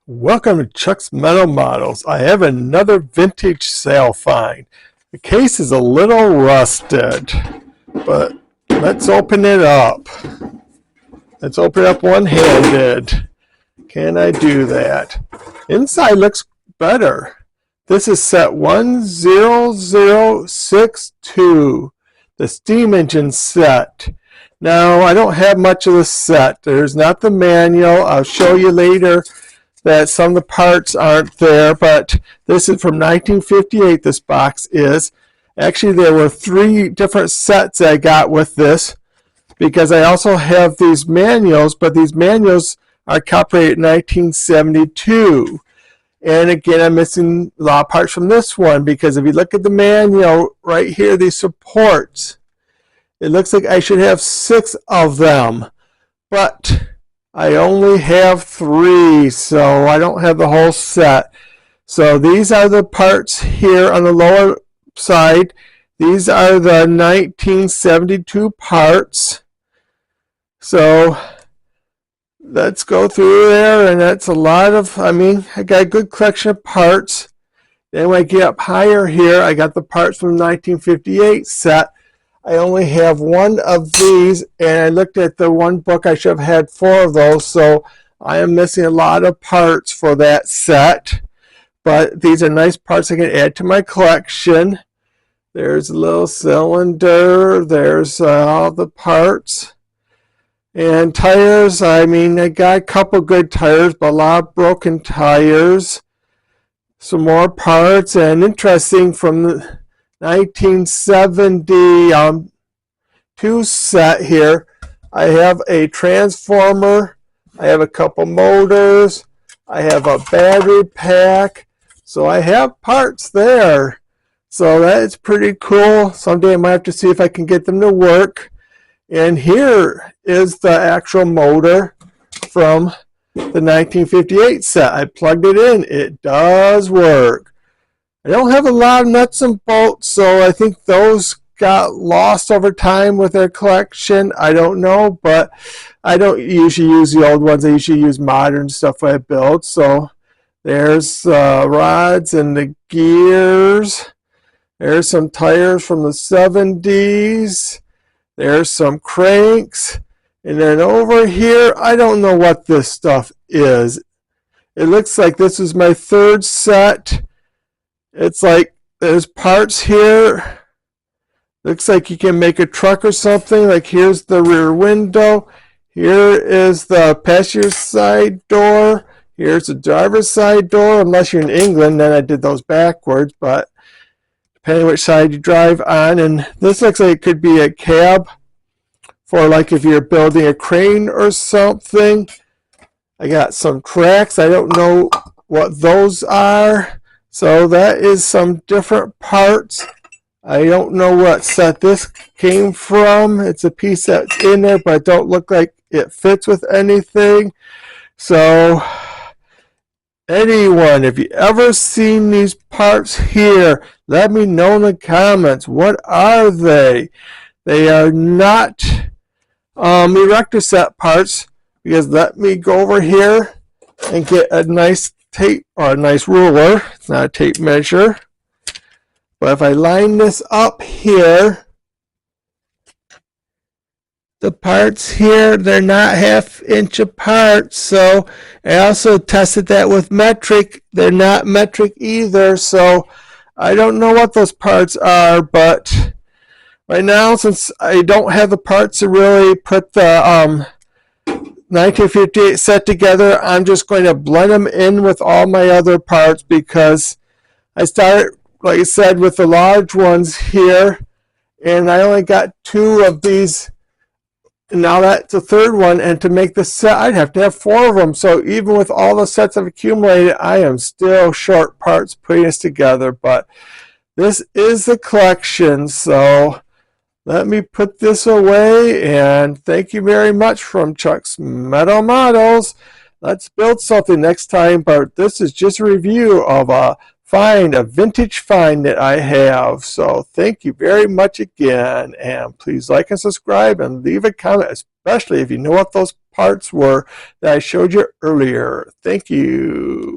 Welcome to Chuck's Metal Models. I have another vintage sale find. The case is a little rusted, but let's open it up. Let's open it up one-handed. Can I do that? Inside looks better. This is set 10062, the steam engine set. Now, I don't have much of the set. There's not the manual. I'll show you later that some of the parts aren't there, but this is from 1958, this box is. Actually, there were 3 different sets I got with this, because I also have these manuals, but these manuals are copyrighted 1972. And again, I'm missing a lot of parts from this one, because if you look at the manual right here, these supports, it looks like I should have 6 of them, but I only have 3, so I don't have the whole set. So these are the parts here on the lower side. These are the 1972 parts. So let's go through there, and that's a lot of, I got a good collection of parts. Then when I get up higher here, I got the parts from the 1958 set. I only have 1 of these, and I looked at the one book, I should have had 4 of those, so I am missing a lot of parts for that set. But these are nice parts I can add to my collection. There's a little cylinder, there's all the parts. And tires, I got a couple good tires, but a lot of broken tires. Some more parts, and interesting from the 1972 set here. I have a transformer, I have a couple motors, I have a battery pack, so I have parts there. So that is pretty cool. Someday I might have to see if I can get them to work. And here is the actual motor from the 1958 set. I plugged it in. It does work. I don't have a lot of nuts and bolts, so I think those got lost over time with their collection. I don't know, but I don't usually use the old ones. I usually use modern stuff when I build. So there's rods and the gears. There's some tires from the 70s. There's some cranks. And then over here, I don't know what this stuff is. It looks like this is my 3rd set. It's like there's parts here. Looks like you can make a truck or something. Like here's the rear window. Here is the passenger side door. Here's the driver's side door. Unless you're in England, then I did those backwards. But depending which side you drive on. And this looks like it could be a cab for like if you're building a crane or something. I got some tracks. I don't know what those are. So that is some different parts. I don't know what set this came from. It's a piece that's in there, but it don't look like it fits with anything. So anyone, if you ever seen these parts here, let me know in the comments. What are they? They are not Erector Set parts, because let me go over here and get a nice tape or a nice ruler. It's not a tape measure, but if I line this up here, the parts here, they're not 1/2 inch apart. So I also tested that with metric. They're not metric either, so I don't know what those parts are. But right now, since I don't have the parts to really put the 1958 set together, I'm just going to blend them in with all my other parts, because I started, like I said, with the large ones here, and I only got 2 of these, and now that's the 3rd one, and to make the set I'd have to have 4 of them. So even with all the sets I've accumulated, I am still short parts putting this together. But this is the collection, so let me put this away, and thank you very much from Chuck's Metal Models. Let's build something next time, but this is just a review of a find, a vintage find that I have. So thank you very much again, and please like and subscribe and leave a comment, especially if you know what those parts were that I showed you earlier. Thank you.